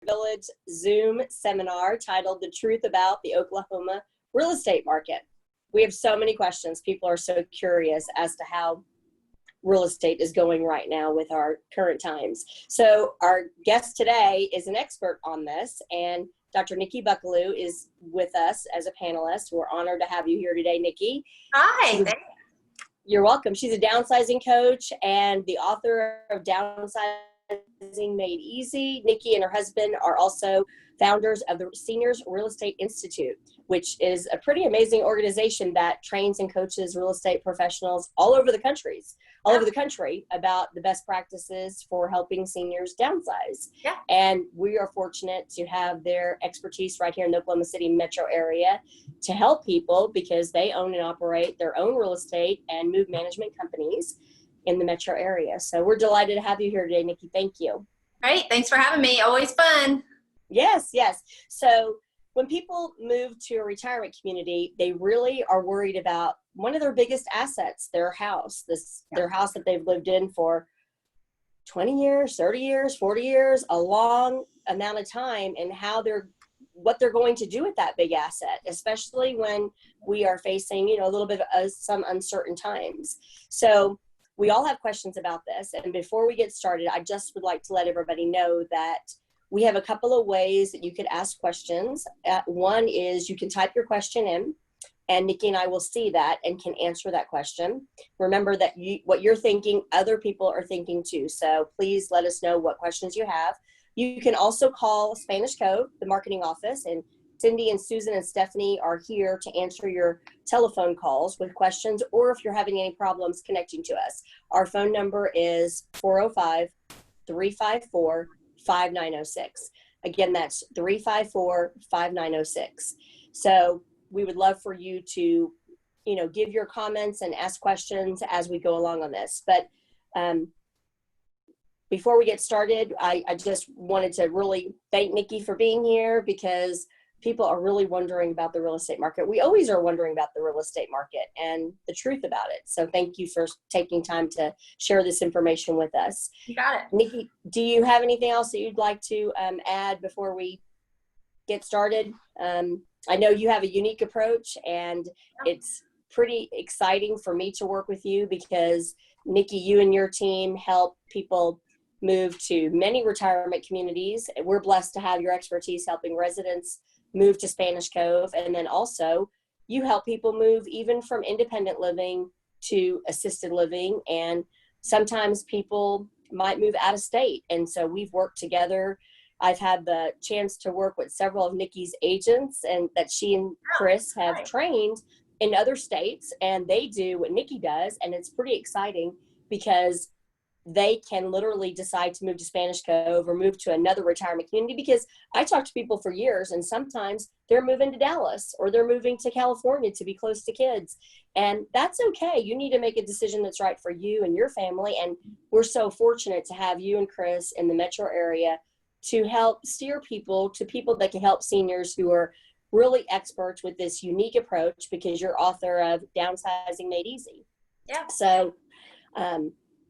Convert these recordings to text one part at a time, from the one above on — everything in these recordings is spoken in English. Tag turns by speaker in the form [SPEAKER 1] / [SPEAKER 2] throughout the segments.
[SPEAKER 1] Village Zoom seminar titled The Truth About the Oklahoma Real Estate Market. We have so many questions. People are so curious as to how real estate is going right now with our current times. So our guest today is an expert on this, and Dr. Nikki Buckelew is with us as a panelist. We're honored to have you here today, Nikki.
[SPEAKER 2] Hi.
[SPEAKER 1] You're welcome. She's a downsizing coach and the author of Downsizing Made Easy. Nikki and her husband are also founders of the Seniors Real Estate Institute, which is a pretty amazing organization that trains and coaches real estate professionals all over the country about the best practices for helping seniors downsize.
[SPEAKER 2] Yeah.
[SPEAKER 1] And we are fortunate to have their expertise right here in the Oklahoma City metro area to help people because they own and operate their own real estate and move management companies in the metro area. So we're delighted to have you here today, Nikki. Thank you.
[SPEAKER 2] Great. Thanks for having me. Always fun.
[SPEAKER 1] Yes. So when people move to a retirement community, they really are worried about one of their biggest assets, their house, their house that they've lived in for 20 years, 30 years, 40 years, a long amount of time, and what they're going to do with that big asset, especially when we are facing, a little bit of some uncertain times. So we all have questions about this. And before we get started, I just would like to let everybody know that we have a couple of ways that you could ask questions. One is you can type your question in, and Nikki and I will see that and can answer that question. Remember that what you're thinking, other people are thinking too. So please let us know what questions you have. You can also call Spanish Cove, the marketing office, and Cindy and Susan and Stephanie are here to answer your telephone calls with questions, or if you're having any problems connecting to us. Our phone number is 405-354-5906. Again, that's 354-5906. So we would love for you to, give your comments and ask questions as we go along on this. But before we get started, I just wanted to really thank Nikki for being here because people are really wondering about the real estate market. We always are wondering about the real estate market and the truth about it. So thank you for taking time to share this information with us.
[SPEAKER 2] You got it.
[SPEAKER 1] Nikki, do you have anything else that you'd like to add before we get started? I know you have a unique approach, and it's pretty exciting for me to work with you because, Nikki, you and your team help people move to many retirement communities. We're blessed to have your expertise helping residents move to Spanish Cove, and then also you help people move even from independent living to assisted living, and sometimes people might move out of state, and so we've worked together. I've had the chance to work with several of Nikki's agents, and that she and Chris have trained in other states, and they do what Nikki does, and it's pretty exciting because they can literally decide to move to Spanish Cove or move to another retirement community, because I talk to people for years and sometimes they're moving to Dallas or they're moving to California to be close to kids. And that's okay. You need to make a decision that's right for you and your family. And we're so fortunate to have you and Chris in the metro area to help steer people to people that can help seniors who are really experts with this unique approach, because you're author of Downsizing Made Easy.
[SPEAKER 2] Yeah.
[SPEAKER 1] So,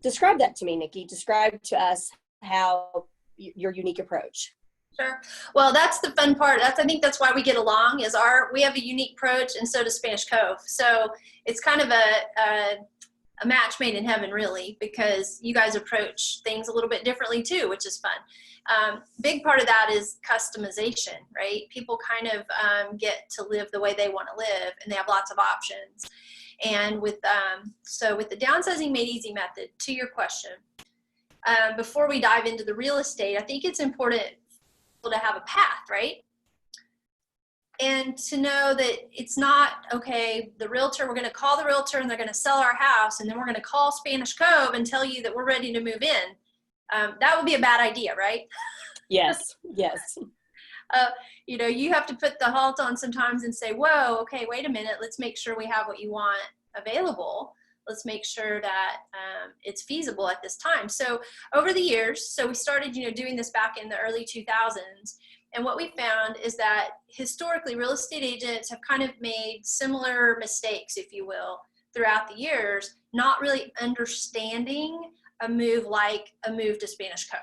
[SPEAKER 1] describe that to me, Nikki. Describe to us how your unique approach.
[SPEAKER 2] Sure. Well, that's the fun part. I think that's why we get along. We have a unique approach, and so does Spanish Cove. So it's kind of a match made in heaven, really, because you guys approach things a little bit differently too, which is fun. Big part of that is customization, right? People kind of get to live the way they want to live, and they have lots of options. And with the Downsizing Made Easy method, to your question, before we dive into the real estate, I think it's important to have a path, right? And to know that it's not, okay, we're going to call the realtor and they're going to sell our house, and then we're going to call Spanish Cove and tell you that we're ready to move in. That would be a bad idea, right?
[SPEAKER 1] Yes.
[SPEAKER 2] You have to put the halt on sometimes and say, whoa, okay, wait a minute. Let's make sure we have what you want available. Let's make sure that it's feasible at this time. So over the years, we started, doing this back in the early 2000s. And what we found is that historically, real estate agents have kind of made similar mistakes, if you will, throughout the years, not really understanding a move like a move to Spanish Cove,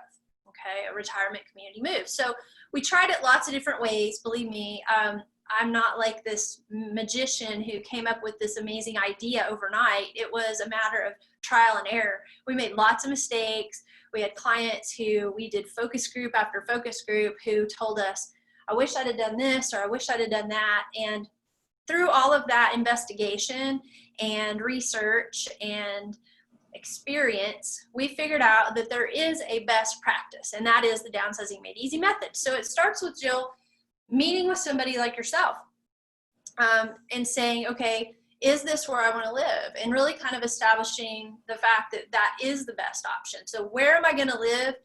[SPEAKER 2] okay, a retirement community move. So we tried it lots of different ways. Believe me, I'm not like this magician who came up with this amazing idea overnight. It was a matter of trial and error. We made lots of mistakes. We had clients who we did focus group after focus group who told us, I wish I'd have done this, or I wish I'd have done that. And through all of that investigation and research and experience, we figured out that there is a best practice, and that is the Downsizing Made Easy method. So it starts with, Jill, meeting with somebody like yourself, and saying, okay, is this where I want to live? And really kind of establishing the fact that that is the best option. So where am I going to live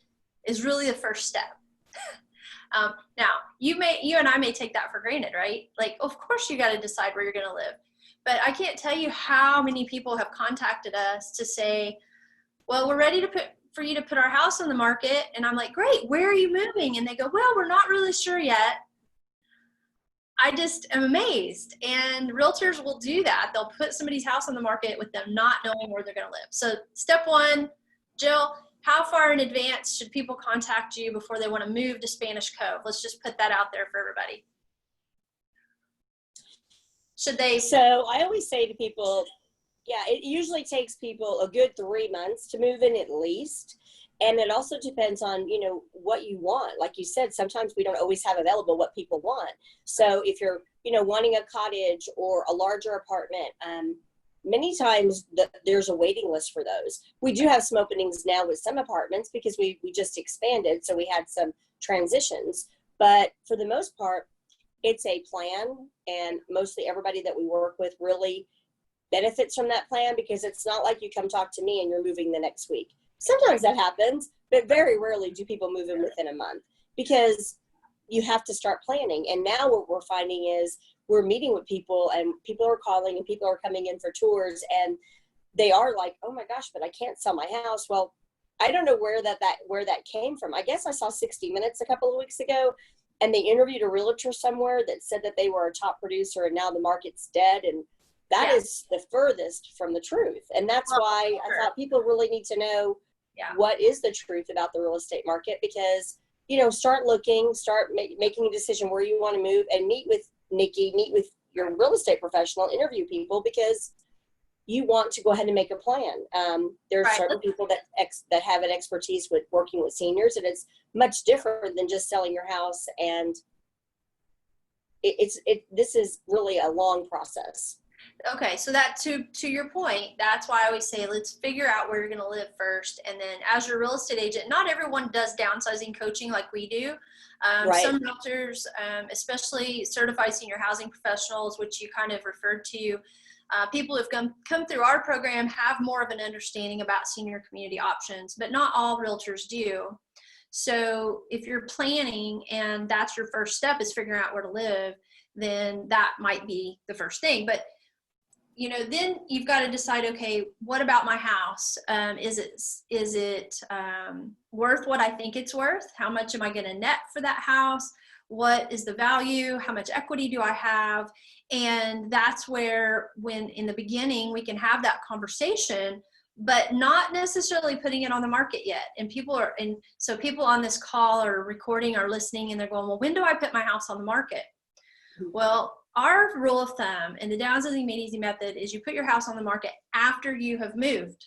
[SPEAKER 2] is really the first step. Now, you and I may take that for granted, right? Like, of course you got to decide where you're going to live. But I can't tell you how many people have contacted us to say, well, we're ready for you to put our house on the market. And I'm like, great, where are you moving? And they go, well, we're not really sure yet. I just am amazed. And realtors will do that. They'll put somebody's house on the market with them not knowing where they're going to live. So step one, Jill, how far in advance should people contact you before they want to move to Spanish Cove? Let's just put that out there for everybody. Should they?
[SPEAKER 1] So I always say to people, yeah, it usually takes people a good 3 months to move in at least. And it also depends on, what you want. Like you said, sometimes we don't always have available what people want. So if you're, wanting a cottage or a larger apartment, many times there's a waiting list for those. We do have some openings now with some apartments because we just expanded. So we had some transitions. But for the most part, it's a plan. And mostly everybody that we work with really benefits from that plan, because it's not like you come talk to me and you're moving the next week. Sometimes that happens, but very rarely do people move in within a month, because you have to start planning. And now what we're finding is we're meeting with people, and people are calling, and people are coming in for tours, and they are like, oh my gosh, but I can't sell my house. Well, I don't know where that came from. I guess I saw 60 Minutes a couple of weeks ago, and they interviewed a realtor somewhere that said that they were a top producer and now the market's dead. And that is the furthest from the truth. And that's why I thought people really need to know what is the truth about the real estate market, because, start looking, start making a decision where you want to move, and meet with Nikki, meet with your real estate professional, interview people, because you want to go ahead and make a plan. There are certain people that have an expertise with working with seniors, and it's much different than just selling your house. And this is really a long process.
[SPEAKER 2] Okay, so that to your point, that's why I always say, let's figure out where you're going to live first. And then as your real estate agent, not everyone does downsizing coaching like we do. Some realtors, especially certified senior housing professionals, which you kind of referred to, people who've come through our program have more of an understanding about senior community options, but not all realtors do. So if you're planning and that's your first step is figuring out where to live, then that might be the first thing. But then you've got to decide, okay, what about my house? Is it worth what I think it's worth? How much am I going to net for that house? What is the value? How much equity do I have? And that's where, when in the beginning, we can have that conversation, but not necessarily putting it on the market yet. And so people on this call or recording or listening, and they're going, well, when do I put my house on the market? Well, our rule of thumb in the Downsizing Made Easy method is you put your house on the market after you have moved.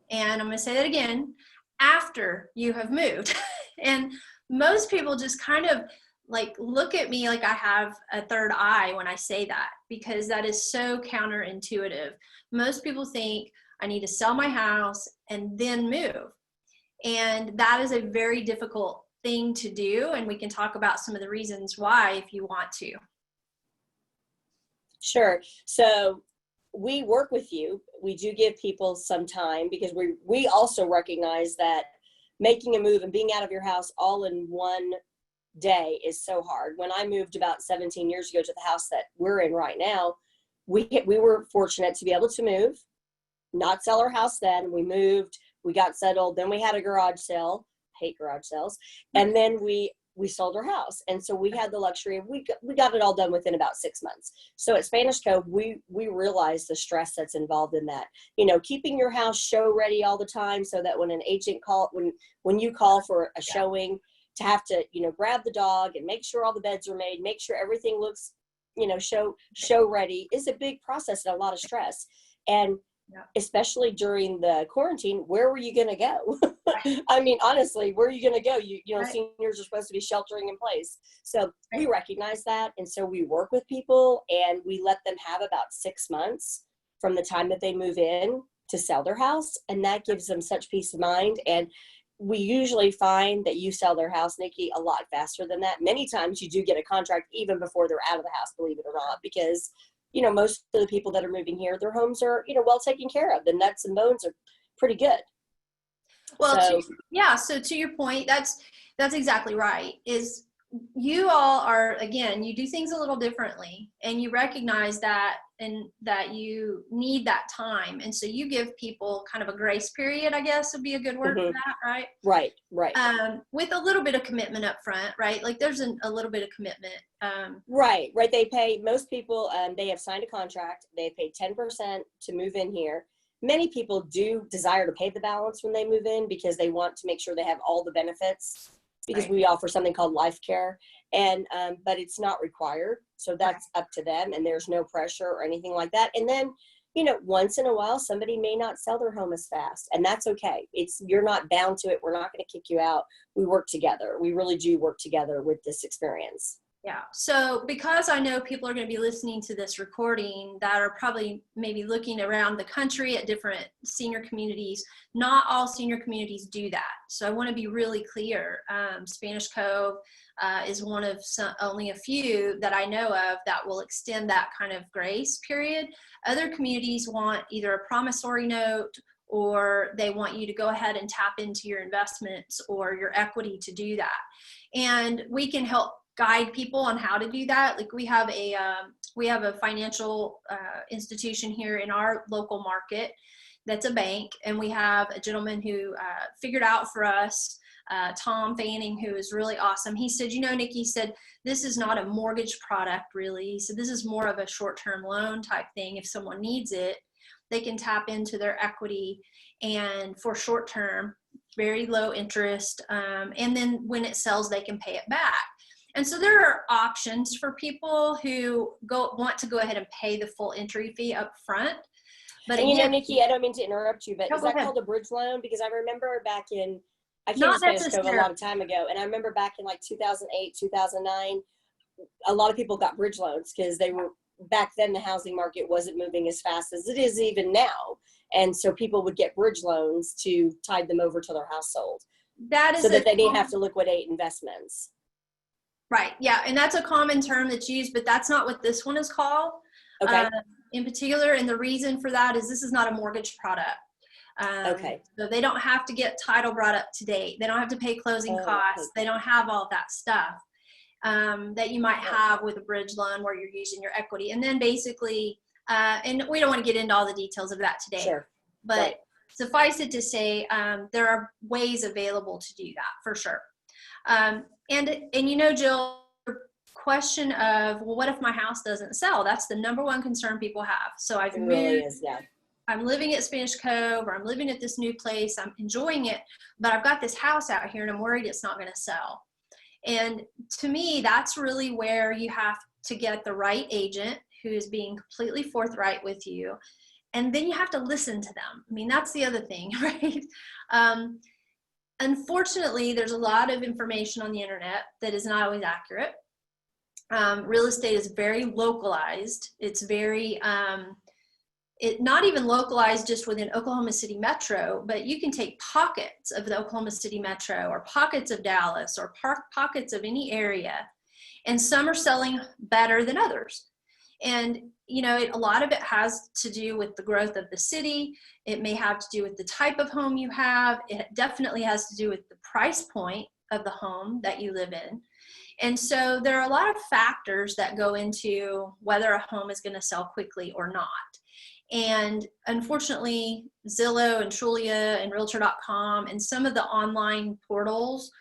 [SPEAKER 2] And I'm going to say that again, after you have moved. And most people just kind of like look at me like I have a third eye when I say that, because that is so counterintuitive. Most people think I need to sell my house and then move. And that is a very difficult thing to do. And we can talk about some of the reasons why if you want to.
[SPEAKER 1] Sure. So we work with you. We do give people some time, because we also recognize that making a move and being out of your house all in one day is so hard. When I moved about 17 years ago to the house that we're in right now, we were fortunate to be able to move, not sell our house then. We moved, we got settled, then we had a garage sale. Hate garage sales. And then we sold our house. And so we had the luxury of, we got it all done within about 6 months. So at Spanish Cove, we realized the stress that's involved in that, keeping your house show ready all the time, so that when an agent when you call for a showing, to have to, grab the dog and make sure all the beds are made, make sure everything looks, show ready is a big process and a lot of stress. And especially during the quarantine, where were you going to go? I mean, honestly, where are you going to go? Seniors are supposed to be sheltering in place. So we recognize that. And so we work with people and we let them have about 6 months from the time that they move in to sell their house. And that gives them such peace of mind. And we usually find that you sell their house, Nikki, a lot faster than that. Many times you do get a contract even before they're out of the house, believe it or not, because most of the people that are moving here, their homes are, well taken care of. The nuts and bones are pretty good.
[SPEAKER 2] Well, so to your point, that's exactly right. Is you all are, again, you do things a little differently, and you recognize that, and that you need that time. And so you give people kind of a grace period, I guess would be a good word for that, right?
[SPEAKER 1] Right.
[SPEAKER 2] With a little bit of commitment up front, right? Like there's a little bit of commitment.
[SPEAKER 1] Right. They pay, most people, they have signed a contract. They pay 10% to move in here. Many people do desire to pay the balance when they move in because they want to make sure they have all the benefits, because we offer something called life care, and but it's not required. So that's up to them, and there's no pressure or anything like that. And then, once in a while, somebody may not sell their home as fast, and that's okay. You're not bound to it. We're not going to kick you out. We work together. We really do work together with this experience.
[SPEAKER 2] Yeah. So because I know people are going to be listening to this recording that are probably maybe looking around the country at different senior communities, not all senior communities do that. So I want to be really clear. Spanish Cove is one of only a few that I know of that will extend that kind of grace period. Other communities want either a promissory note, or they want you to go ahead and tap into your investments or your equity to do that. And we can help guide people on how to do that. Like we have a financial institution here in our local market that's a bank, and we have a gentleman who figured out for us, Tom Fanning, who is really awesome. He said, Nikki, he said, this is not a mortgage product really. He said, this is more of a short-term loan type thing. If someone needs it, they can tap into their equity, and for short-term, very low interest, and then when it sells, they can pay it back. And so there are options for people who want to go ahead and pay the full entry fee up front. But
[SPEAKER 1] and Nikki, I don't mean to interrupt you, but is that called a bridge loan? Because I remember back in, I came to Spanish Cove a long time ago, and I remember back in like 2008, 2009, a lot of people got bridge loans because they were, back then the housing market wasn't moving as fast as it is even now. And so people would get bridge loans to tide them over to their household. That is so that they didn't have to liquidate investments.
[SPEAKER 2] Right. Yeah. And that's a common term that's used, but that's not what this one is called.
[SPEAKER 1] Okay.
[SPEAKER 2] In particular. And the reason for that is this is not a mortgage product.
[SPEAKER 1] Okay.
[SPEAKER 2] So they don't have to get title brought up to date. They don't have to pay closing costs. They don't have all that stuff that you might have with a bridge loan where you're using your equity. And then basically, and we don't want to get into all the details of that today.
[SPEAKER 1] Sure.
[SPEAKER 2] But suffice it to say, there are ways available to do that for sure. And Jill, question of, well, what if my house doesn't sell? That's the number one concern people have. So I've moved,
[SPEAKER 1] really is, yeah.
[SPEAKER 2] I'm living at Spanish Cove, or I'm living at this new place, I'm enjoying it, but I've got this house out here and I'm worried it's not going to sell. And to me, that's really where you have to get the right agent who is being completely forthright with you. And then you have to listen to them. I mean, that's the other thing, right? Unfortunately, there's a lot of information on the internet that is not always accurate. Real estate is very localized. It's very, not even localized just within Oklahoma City Metro, but you can take pockets of the Oklahoma City Metro or pockets of Dallas or pockets of any area, and some are selling better than others. And, a lot of it has to do with the growth of the city. It may have to do with the type of home you have. It definitely has to do with the price point of the home that you live in. And so there are a lot of factors that go into whether a home is going to sell quickly or not. And unfortunately, Zillow and Trulia and Realtor.com and some of the online portals,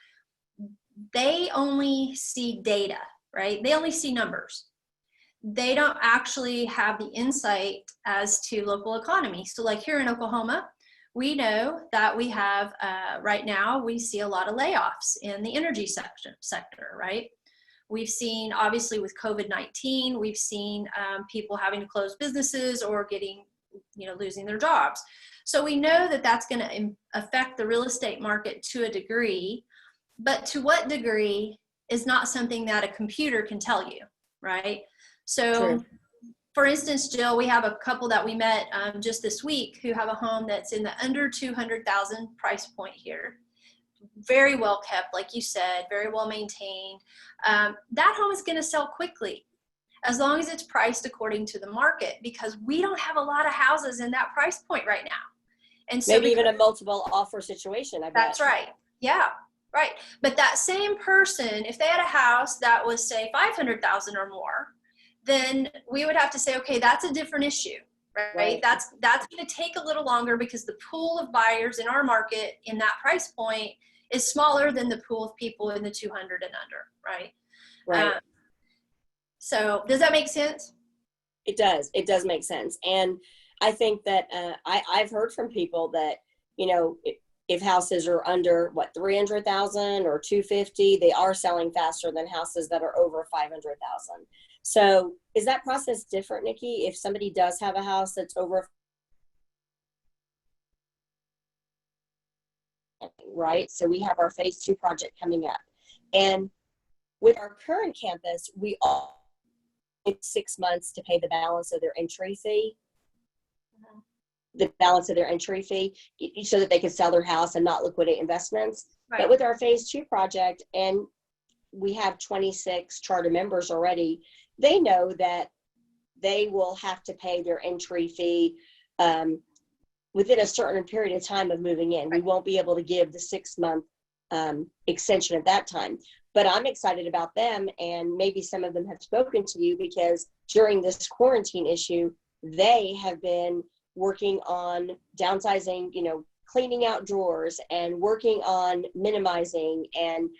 [SPEAKER 2] they only see data, right? They only see numbers. They don't actually have the insight as to local economy. So like here in Oklahoma, we know that we have, right now, we see a lot of layoffs in the energy sector, right? We've seen, obviously, with COVID-19, we've seen people having to close businesses or getting, losing their jobs. So we know that that's going to affect the real estate market to a degree, but to what degree is not something that a computer can tell you, right? So,
[SPEAKER 1] True.
[SPEAKER 2] for instance, Jill, we have a couple that we met just this week who have a home that's in the under 200,000 price point here. Very well kept, like you said, very well maintained. That home is going to sell quickly as long as it's priced according to the market, because we don't have a lot of houses in that price point right now. And so
[SPEAKER 1] Maybe even a multiple offer situation, I bet.
[SPEAKER 2] That's right. Yeah, right. But that same person, if they had a house that was, say, 500,000 or more, then we would have to say, okay, that's a different issue, right? That's going to take a little longer because the pool of buyers in our market in that price point is smaller than the pool of people in the 200 and under, right?
[SPEAKER 1] Right.
[SPEAKER 2] So does that make sense?
[SPEAKER 1] It does. It does make sense. And I think that I've heard from people that, if houses are under 300,000 or 250, they are selling faster than houses that are over 500,000. So is that process different, Nikki? If somebody does have a house that's over, right? So we have our phase 2 project coming up. And with our current campus, we all need 6 months to pay the balance of their entry fee. The balance of their entry fee so that they can sell their house and not liquidate investments. Right. But with our phase 2 project, and we have 26 charter members already, they know that they will have to pay their entry fee within a certain period of time of moving in. We won't be able to give the 6-month extension at that time. But I'm excited about them, and maybe some of them have spoken to you because during this quarantine issue, they have been working on downsizing, cleaning out drawers and working on minimizing and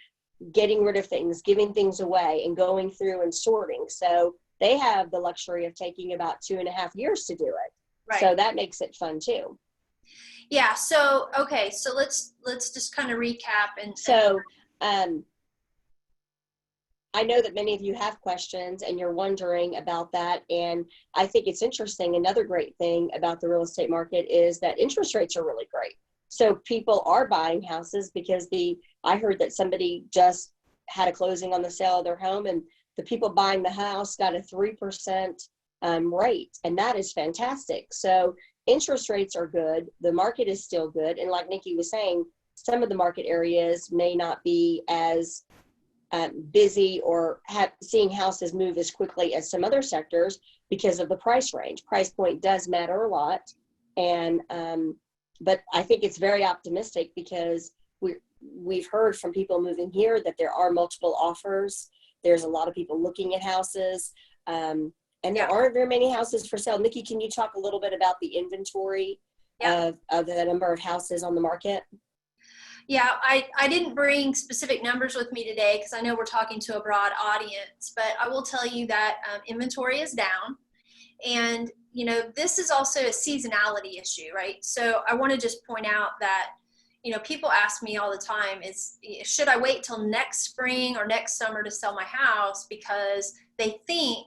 [SPEAKER 1] getting rid of things, giving things away and going through and sorting. So they have the luxury of taking about 2.5 years to do it. Right. So that makes it fun too.
[SPEAKER 2] Yeah. So, okay. So let's just kind of recap.
[SPEAKER 1] I know that many of you have questions and you're wondering about that. And I think it's interesting. Another great thing about the real estate market is that interest rates are really great. So people are buying houses because I heard that somebody just had a closing on the sale of their home, and the people buying the house got a 3% rate. And that is fantastic. So interest rates are good. The market is still good. And like Nikki was saying, some of the market areas may not be as busy or seeing houses move as quickly as some other sectors because of the price range. Price point does matter a lot. And, but I think it's very optimistic because we've heard from people moving here that there are multiple offers. There's a lot of people looking at houses, and there aren't very many houses for sale. Nikki, can you talk a little bit about the inventory of the number of houses on the market?
[SPEAKER 2] Yeah, I didn't bring specific numbers with me today because I know we're talking to a broad audience, but I will tell you that inventory is down. And, this is also a seasonality issue, right? So I want to just point out that, people ask me all the time should I wait till next spring or next summer to sell my house, because they think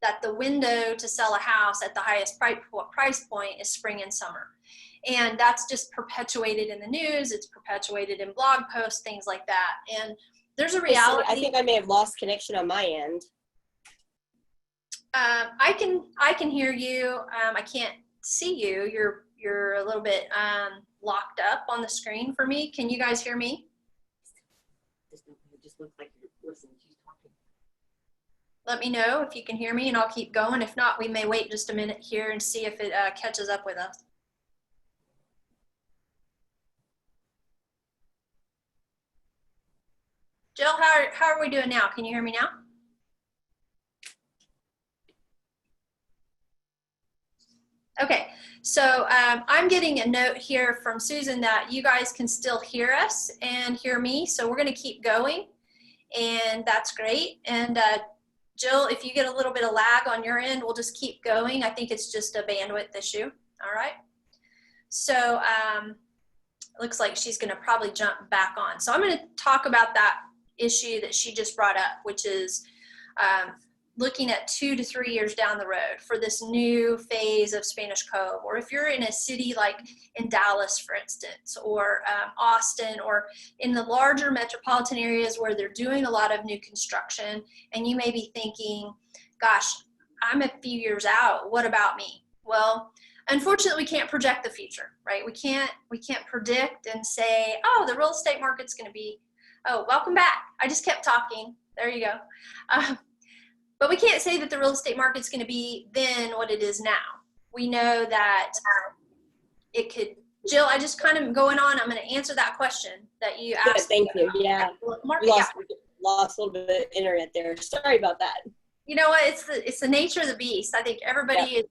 [SPEAKER 2] that the window to sell a house at the highest price point is spring and summer. And that's just perpetuated in the news. It's perpetuated in blog posts, things like that. And there's a reality.
[SPEAKER 1] I think I may have lost connection on my end.
[SPEAKER 2] I can hear you. I can't see you. You're a little bit locked up on the screen for me. Can you guys hear me?
[SPEAKER 1] It just looks like you're listening. She's talking.
[SPEAKER 2] Let me know if you can hear me, and I'll keep going. If not, we may wait just a minute here and see if it catches up with us. Jill, how are we doing now? Can you hear me now? Okay, so I'm getting a note here from Susan that you guys can still hear us and hear me, so we're going to keep going, and that's great. And Jill, if you get a little bit of lag on your end, we'll just keep going. I think it's just a bandwidth issue. All right. So looks like she's going to probably jump back on. So I'm going to talk about that issue that she just brought up, which is looking at 2 to 3 years down the road for this new phase of Spanish Cove. Or if you're in a city like in Dallas, for instance, or Austin, or in the larger metropolitan areas where they're doing a lot of new construction, and you may be thinking, gosh, I'm a few years out, what about me? Well, unfortunately, we can't project the future, right? We can't predict and say, oh, the real estate market's going to be, oh, welcome back. I just kept talking. There you go. But we can't say that the real estate market's going to be then what it is now. We know that it could, Jill, I just kind of going on, I'm going to answer that question that you asked.
[SPEAKER 1] Good, thank you. Yeah. Lost a little bit of internet there. Sorry about that.
[SPEAKER 2] You know what? It's the nature of the beast. I think everybody is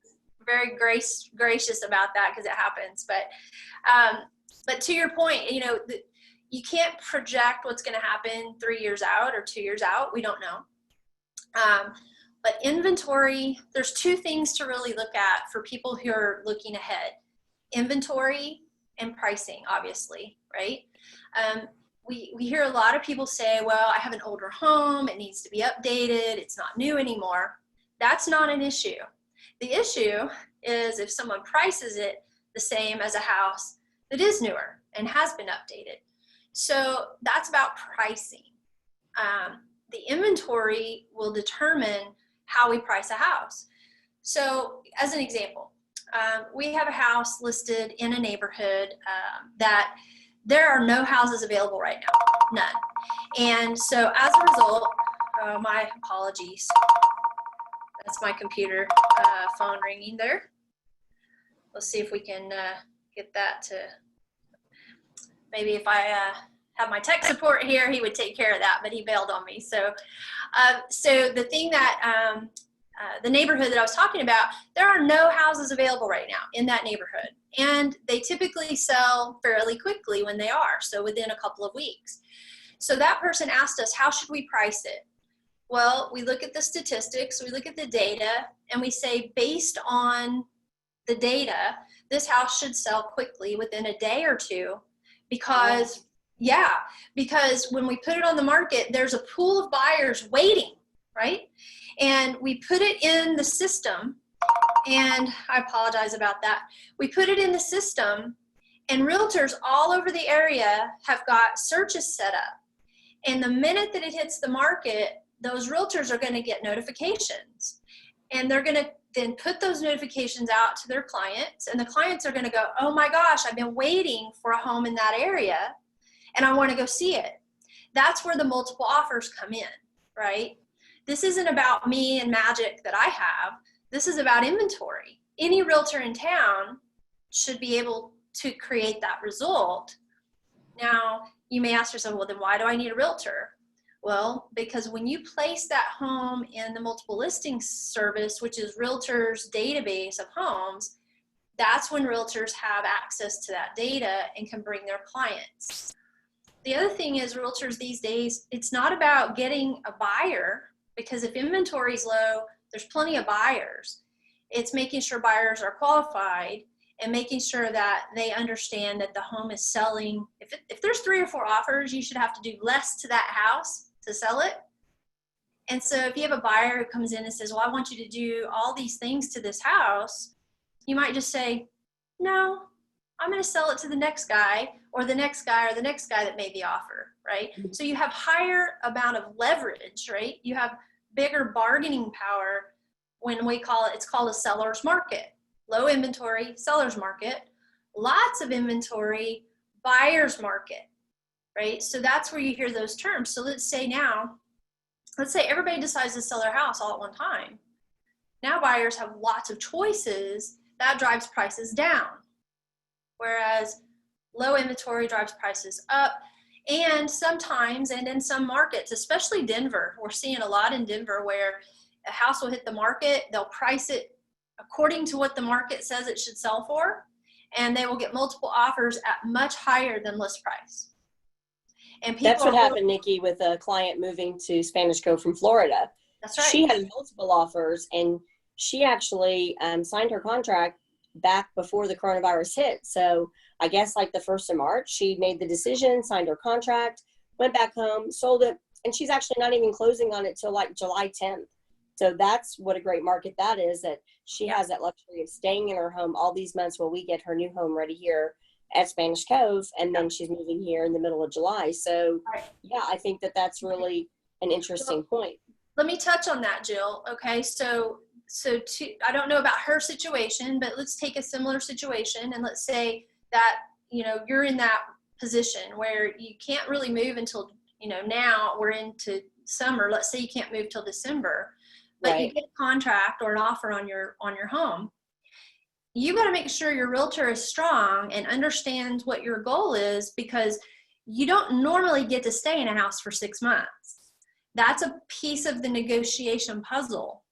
[SPEAKER 2] very gracious about that because it happens. But to your point, you know, you can't project what's going to happen 3 years out or 2 years out. We don't know. But inventory, there's two things to really look at for people who are looking ahead. Inventory and pricing, obviously, right? We hear a lot of people say, well, I have an older home, it needs to be updated, it's not new anymore. That's not an issue. The issue is if someone prices it the same as a house that is newer and has been updated. So that's about pricing. The inventory will determine how we price a house. So as an example, we have a house listed in a neighborhood that there are no houses available right now, none. And so as a result, my apologies, that's my computer phone ringing there. Let's see if we can get that to, maybe if I have my tech support here, he would take care of that, but he bailed on me. So the thing that, the neighborhood that I was talking about, there are no houses available right now in that neighborhood. And they typically sell fairly quickly when they are, so within a couple of weeks. So that person asked us, how should we price it? Well, we look at the statistics, we look at the data, and we say, based on the data, this house should sell quickly within a day or two because, because when we put it on the market, there's a pool of buyers waiting, right? And we put it in the system, and I apologize about that. We put it in the system, and realtors all over the area have got searches set up. And the minute that it hits the market, those realtors are going to get notifications. And they're going to then put those notifications out to their clients, and the clients are going to go, oh my gosh, I've been waiting for a home in that area, and I want to go see it. That's where the multiple offers come in, right? This isn't about me and magic that I have. This is about inventory. Any realtor in town should be able to create that result. Now, you may ask yourself, well, then why do I need a realtor? Well, because when you place that home in the multiple listing service, which is realtors' database of homes, that's when realtors have access to that data and can bring their clients. The other thing is realtors these days, it's not about getting a buyer, because if inventory is low, there's plenty of buyers. It's making sure buyers are qualified and making sure that they understand that the home is selling. If there's 3 or 4 offers, you should have to do less to that house to sell it. And so if you have a buyer who comes in and says, well, I want you to do all these things to this house, you might just say, no, I'm going to sell it to the next guy or the next guy or the next guy that made the offer, right? Mm-hmm. So you have higher amount of leverage, right? You have bigger bargaining power when it's called a seller's market. Low inventory, seller's market. Lots of inventory, buyer's market, right? So that's where you hear those terms. So let's say everybody decides to sell their house all at one time. Now buyers have lots of choices. That drives prices down. Whereas low inventory drives prices up. And sometimes, and in some markets, especially Denver, we're seeing a lot in Denver where a house will hit the market, they'll price it according to what the market says it should sell for, and they will get multiple offers at much higher than list price. And
[SPEAKER 1] that's what happened, Nikki, with a client moving to Spanish Cove from Florida.
[SPEAKER 2] That's right.
[SPEAKER 1] She had multiple offers, and she actually signed her contract back before the coronavirus hit. So I guess like the 1st of March, she made the decision, signed her contract, went back home, sold it, and she's actually not even closing on it till like July 10th. So that's what a great market that is, that she has that luxury of staying in her home all these months while we get her new home ready here at Spanish Cove, and then she's moving here in the middle of July. So yeah, I think that that's really an interesting point.
[SPEAKER 2] Let me touch on that, Jill. Okay, so I don't know about her situation, but let's take a similar situation, and let's say that, you know, you're in that position where you can't really move until, you know, now we're into summer. Let's say you can't move till December, but you get a contract or an offer on your home. You got to make sure your realtor is strong and understands what your goal is, because you don't normally get to stay in a house for 6 months. That's a piece of the negotiation puzzle.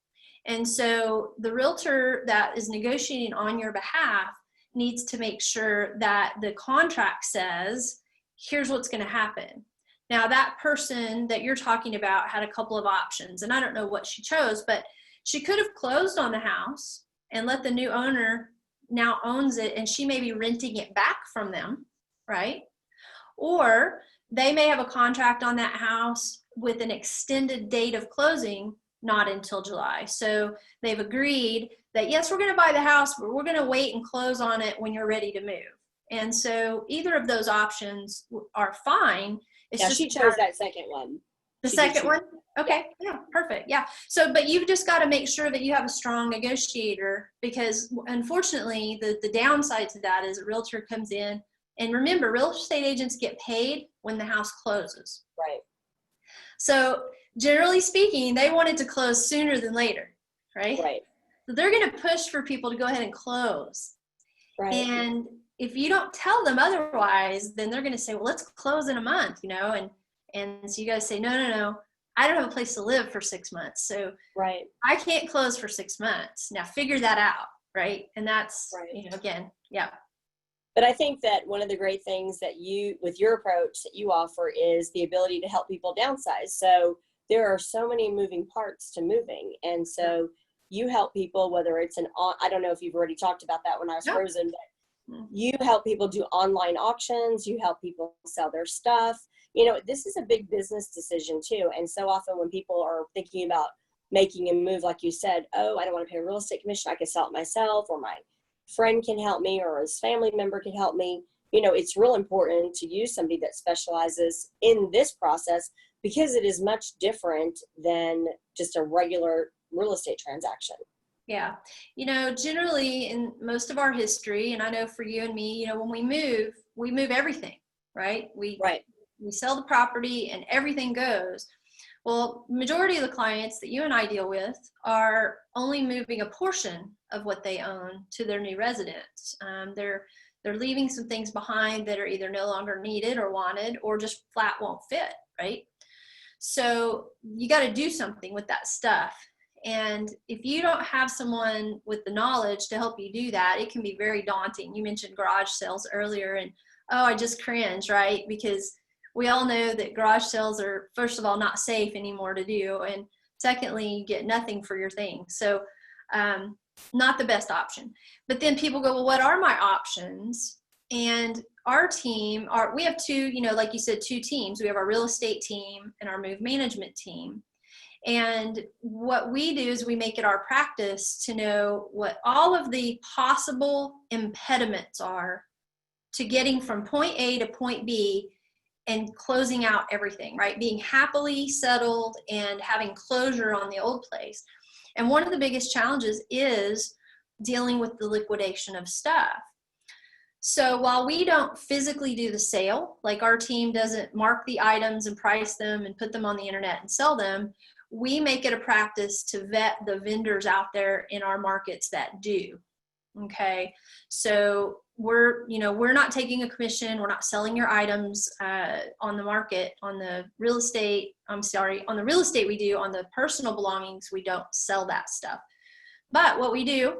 [SPEAKER 2] And so the realtor that is negotiating on your behalf needs to make sure that the contract says, here's what's going to happen. Now, that person that you're talking about had a couple of options, and I don't know what she chose, but she could have closed on the house and let the new owner now owns it, and she may be renting it back from them, right? Or they may have a contract on that house with an extended date of closing, not until July. So they've agreed that, yes, we're going to buy the house, but we're going to wait and close on it when you're ready to move. And so either of those options are fine. It's just
[SPEAKER 1] she chose that second one.
[SPEAKER 2] The second one? Okay. Yeah, perfect. Yeah. So, but you've just got to make sure that you have a strong negotiator, because unfortunately the downside to that is a realtor comes in, and remember, real estate agents get paid when the house closes.
[SPEAKER 1] Right.
[SPEAKER 2] So generally speaking, they want it to close sooner than later, right?
[SPEAKER 1] Right.
[SPEAKER 2] So they're going to push for people to go ahead and close.
[SPEAKER 1] Right.
[SPEAKER 2] And if you don't tell them otherwise, then they're going to say, well, let's close in a month, you know, and so you guys say, no, I don't have a place to live for 6 months. So
[SPEAKER 1] right.
[SPEAKER 2] I can't close for 6 months. Now figure that out. Right. And that's,
[SPEAKER 1] right.
[SPEAKER 2] You know, again, yeah.
[SPEAKER 1] But I think that one of the great things that you, with your approach that you offer, is the ability to help people downsize. So there are so many moving parts to moving. And so you help people, whether it's I don't know if you've already talked about that when I was frozen, but you help people do online auctions. You help people sell their stuff. You know, this is a big business decision too. And so often when people are thinking about making a move, like you said, oh, I don't want to pay a real estate commission, I can sell it myself, or my friend can help me, or his family member can help me. You know, it's real important to use somebody that specializes in this process, because it is much different than just a regular real estate transaction.
[SPEAKER 2] Yeah. You know, generally in most of our history, and I know for you and me, you know, when we move everything, right? We sell the property and everything goes. Well, majority of the clients that you and I deal with are only moving a portion of what they own to their new residence. They're leaving some things behind that are either no longer needed or wanted, or just flat won't fit, right? So you got to do something with that stuff. And if you don't have someone with the knowledge to help you do that, it can be very daunting. You mentioned garage sales earlier, and I just cringe, right? Because we all know that garage sales are, first of all, not safe anymore to do. And secondly, you get nothing for your things. So not the best option. But then people go, well, what are my options? And our team, we have two, you know, like you said, two teams. We have our real estate team and our move management team. And what we do is we make it our practice to know what all of the possible impediments are to getting from point A to point B and closing out everything, right? Being happily settled and having closure on the old place. And one of the biggest challenges is dealing with the liquidation of stuff. So while we don't physically do the sale, like our team doesn't mark the items and price them and put them on the internet and sell them, we make it a practice to vet the vendors out there in our markets that do. Okay. So we're not taking a commission. We're not selling your items on the market. On the real estate we do. On the personal belongings, we don't sell that stuff. But what we do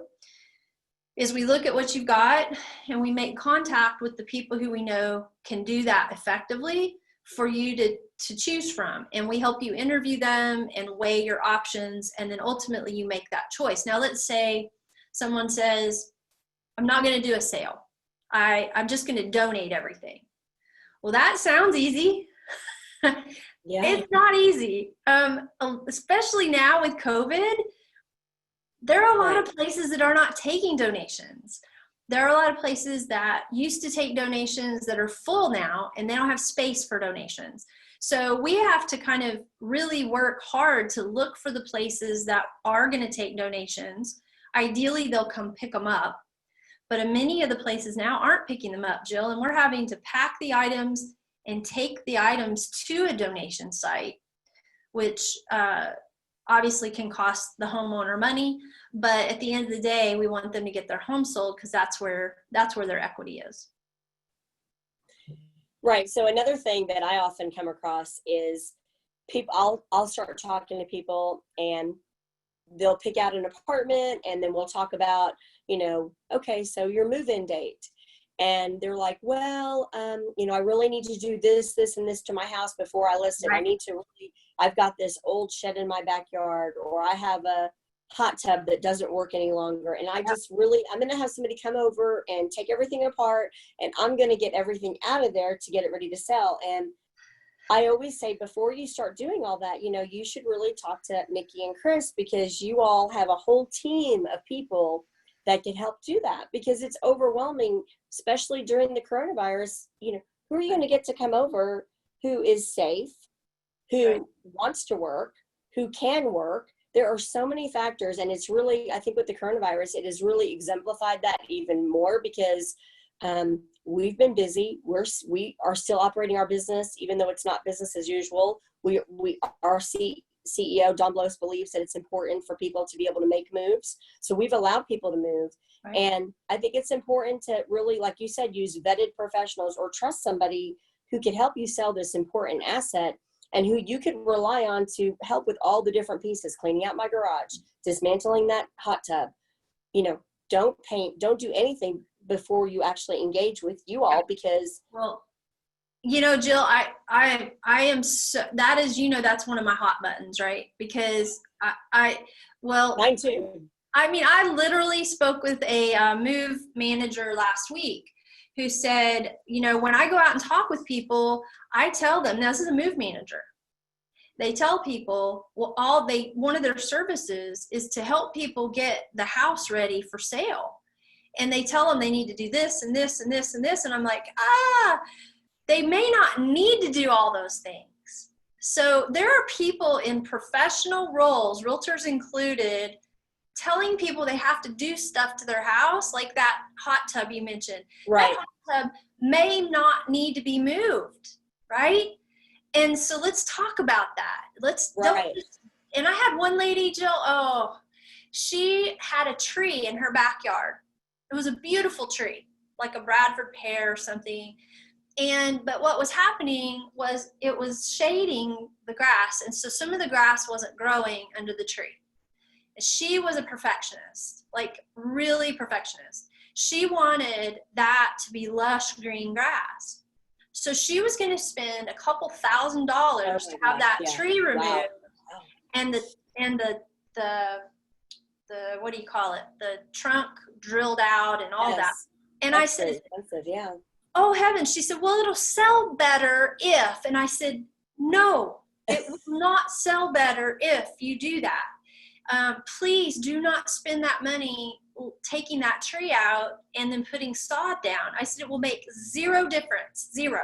[SPEAKER 2] is we look at what you've got and we make contact with the people who we know can do that effectively for you to choose from. And we help you interview them and weigh your options. And then ultimately you make that choice. Now, let's say someone says, I'm not going to do a sale. I'm just going to donate everything. Well, that sounds easy.
[SPEAKER 1] Yeah.
[SPEAKER 2] It's not easy. Especially now with COVID, there are a lot of places that are not taking donations. There are a lot of places that used to take donations that are full now, and they don't have space for donations. So we have to kind of really work hard to look for the places that are going to take donations. Ideally, they'll come pick them up. But many of the places now aren't picking them up, Jill, and we're having to pack the items and take the items to a donation site, which obviously can cost the homeowner money. But at the end of the day, we want them to get their home sold because that's where their equity is.
[SPEAKER 1] Right. So another thing that I often come across is people, I'll start talking to people and they'll pick out an apartment, and then we'll talk about, okay, so your move-in date. And they're like, well, I really need to do this, and this to my house before I list it.
[SPEAKER 2] Right.
[SPEAKER 1] I've got this old shed in my backyard, or I have a hot tub that doesn't work any longer. And I'm going to have somebody come over and take everything apart, and I'm going to get everything out of there to get it ready to sell. And I always say, before you start doing all that, you should really talk to Nikki and Chris, because you all have a whole team of people that can help do that, because it's overwhelming, especially during the coronavirus. Who are you going to get to come over who is safe, who wants to work, who can work? There are so many factors, and it's really, I think with the coronavirus, it has really exemplified that even more, because we've been busy. We are still operating our business, even though it's not business as usual. Our CEO, Don Blows, believes that it's important for people to be able to make moves. So we've allowed people to move. Right. And I think it's important to really, like you said, use vetted professionals, or trust somebody who can help you sell this important asset, and who you could rely on to help with all the different pieces, cleaning out my garage, dismantling that hot tub. Don't paint, don't do anything before you actually engage with you all, because
[SPEAKER 2] Jill, I am so, that is, that's one of my hot buttons, right? Because
[SPEAKER 1] mine too.
[SPEAKER 2] I mean, I literally spoke with a move manager last week who said, when I go out and talk with people, I tell them, now this is a move manager. They tell people, one of their services is to help people get the house ready for sale. And they tell them they need to do this and this and this and this. And I'm like, they may not need to do all those things. So there are people in professional roles, realtors included, telling people they have to do stuff to their house, like that hot tub you mentioned.
[SPEAKER 1] Right.
[SPEAKER 2] That hot tub may not need to be moved, right? And so let's talk about that. And I had one lady, Jill, she had a tree in her backyard. It was a beautiful tree, like a Bradford pear or something. But what was happening was it was shading the grass. And so some of the grass wasn't growing under the tree. She was a perfectionist, like really perfectionist. She wanted that to be lush green grass. So she was going to spend a couple $1,000s to have that tree removed. Wow. And the what do you call it? The trunk drilled out and all that. And I said,
[SPEAKER 1] expensive, yeah.
[SPEAKER 2] Oh heavens. She said, well, it'll sell better if, and I said, no, it will not sell better if you do that. Please do not spend that money taking that tree out and then putting sod down. I said, it will make zero difference, zero.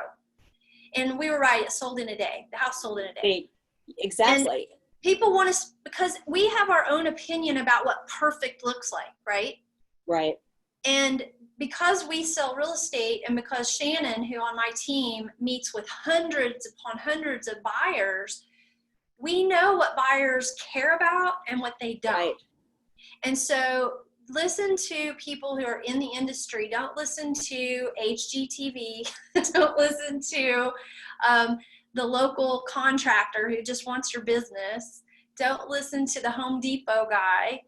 [SPEAKER 2] And we were right. It sold in a day. The house sold in a day.
[SPEAKER 1] Exactly.
[SPEAKER 2] And people want to, because we have our own opinion about what perfect looks like, right?
[SPEAKER 1] Right.
[SPEAKER 2] And because we sell real estate, and because Shannon, who on my team meets with hundreds upon hundreds of buyers, we know what buyers care about and what they don't. Right. And so listen to people who are in the industry. Don't listen to HGTV. Don't listen to the local contractor who just wants your business. Don't listen to the Home Depot guy.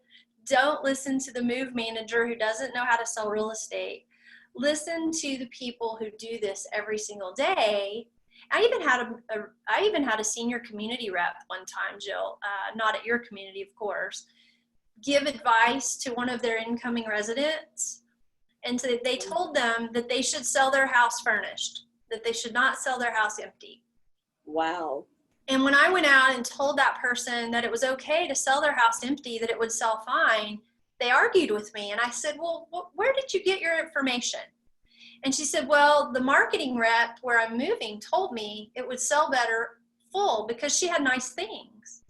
[SPEAKER 2] Don't listen to the move manager who doesn't know how to sell real estate. Listen to the people who do this every single day. I even had a senior community rep one time, Jill, not at your community, of course, give advice to one of their incoming residents. And so they told them that they should sell their house furnished, that they should not sell their house empty.
[SPEAKER 1] Wow.
[SPEAKER 2] And when I went out and told that person that it was okay to sell their house empty, that it would sell fine, they argued with me. And I said, well, where did you get your information? And she said, well, the marketing rep where I'm moving told me it would sell better full because she had nice things.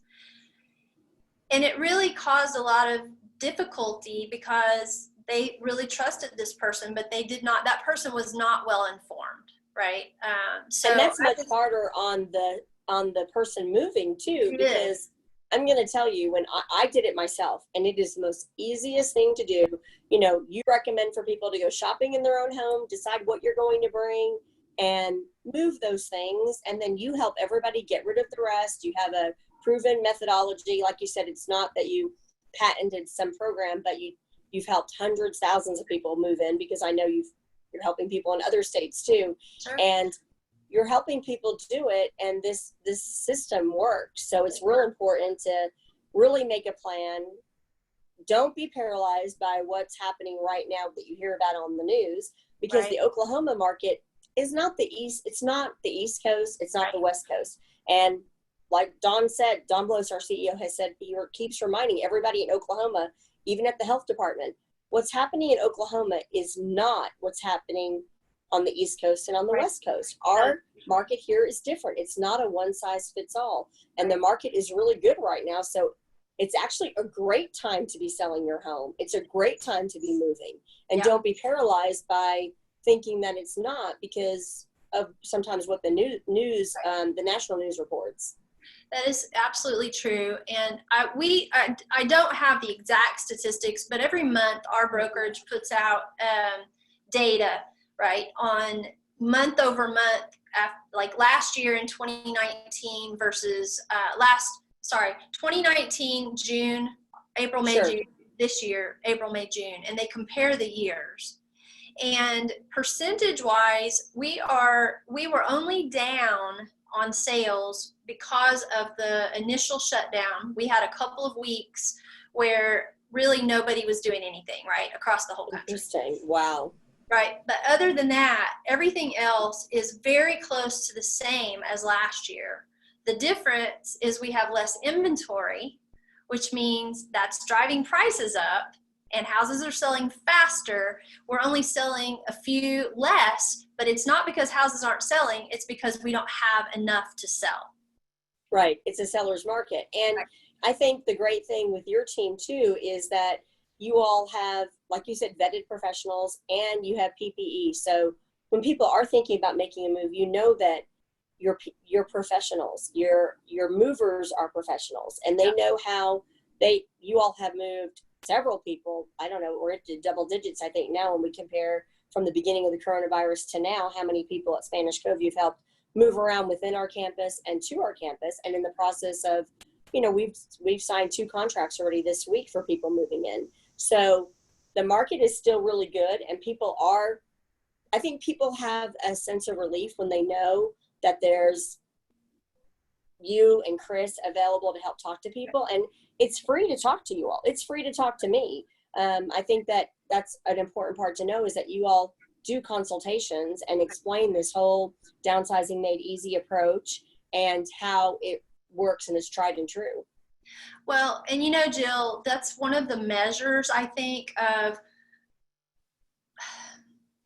[SPEAKER 2] And it really caused a lot of difficulty because they really trusted this person, but they did not, that person was not well informed, right? So
[SPEAKER 1] and that's much harder on the person moving too, because I'm going to tell you, when I did it myself, and it is the most easiest thing to do. You know, you recommend for people to go shopping in their own home, decide what you're going to bring, and move those things. And then you help everybody get rid of the rest. You have a proven methodology. Like you said, it's not that you patented some program, but you've helped hundreds, thousands of people move in, because I know you're helping people in other states too.
[SPEAKER 2] Sure.
[SPEAKER 1] And you're helping people do it, and this system works. So it's real important to really make a plan. Don't be paralyzed by what's happening right now that you hear about on the news, because the Oklahoma market is not the East. It's not the East Coast. It's not the West Coast. And like Don said, Don Blows, our CEO, has said, he keeps reminding everybody in Oklahoma, even at the health department, what's happening in Oklahoma is not what's happening on the East Coast and on the West Coast. Our market here is different. It's not a one size fits all. And the market is really good right now. So it's actually a great time to be selling your home. It's a great time to be moving. And don't be paralyzed by thinking that it's not, because of sometimes what the news, the national news reports.
[SPEAKER 2] That is absolutely true. And I don't have the exact statistics, but every month our brokerage puts out data, right, on month over month, like last year in 2019 versus 2019, June, April, May, June, this year, April, May, June, and they compare the years. And percentage wise, we were only down on sales because of the initial shutdown. We had a couple of weeks where really nobody was doing anything, right, across the whole country.
[SPEAKER 1] Interesting. Wow.
[SPEAKER 2] Right. But other than that, everything else is very close to the same as last year. The difference is we have less inventory, which means that's driving prices up, and houses are selling faster. We're only selling a few less, but it's not because houses aren't selling. It's because we don't have enough to sell.
[SPEAKER 1] Right. It's a seller's market. And I think the great thing with your team too is that you all have, like you said, vetted professionals, and you have PPE. So when people are thinking about making a move, you know that you're professionals. Your movers are professionals, and they know how you all have moved several people. I don't know, we're into double digits, I think, now when we compare from the beginning of the coronavirus to now, how many people at Spanish Cove you've helped move around within our campus and to our campus. And in the process of, you know, we've signed 2 contracts already this week for people moving in. So the market is still really good, and I think people have a sense of relief when they know that there's you and Chris available to help talk to people, and it's free to talk to you all. It's free to talk to me. I think that's an important part to know, is that you all do consultations and explain this whole downsizing made easy approach and how it works and is tried and true.
[SPEAKER 2] Well, and you know, Jill, that's one of the measures, I think, of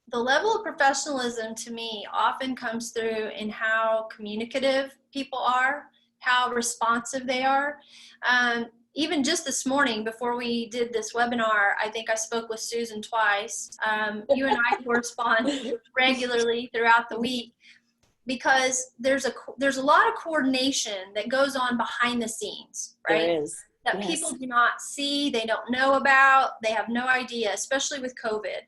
[SPEAKER 2] the level of professionalism to me often comes through in how communicative people are, how responsive they are. Even just this morning, before we did this webinar, I think I spoke with Susan twice. You and I correspond regularly throughout the week, because there's a lot of coordination that goes on behind the scenes, right?
[SPEAKER 1] There is.
[SPEAKER 2] That people do not see, they don't know about, they have no idea, especially with COVID.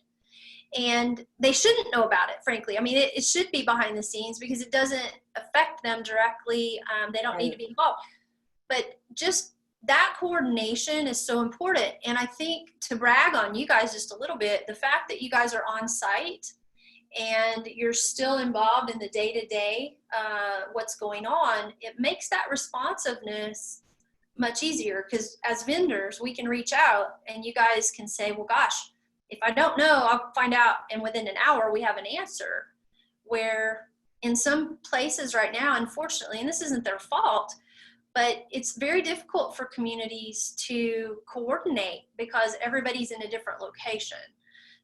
[SPEAKER 2] And they shouldn't know about it, frankly. I mean, it should be behind the scenes because it doesn't affect them directly. They don't need to be involved. But just that coordination is so important. And I think, to brag on you guys just a little bit, the fact that you guys are on site and you're still involved in the day-to-day, what's going on, it makes that responsiveness much easier, because as vendors, we can reach out and you guys can say, well, gosh, if I don't know, I'll find out, and within an hour we have an answer. Where in some places right now, unfortunately, and this isn't their fault, but it's very difficult for communities to coordinate because everybody's in a different location.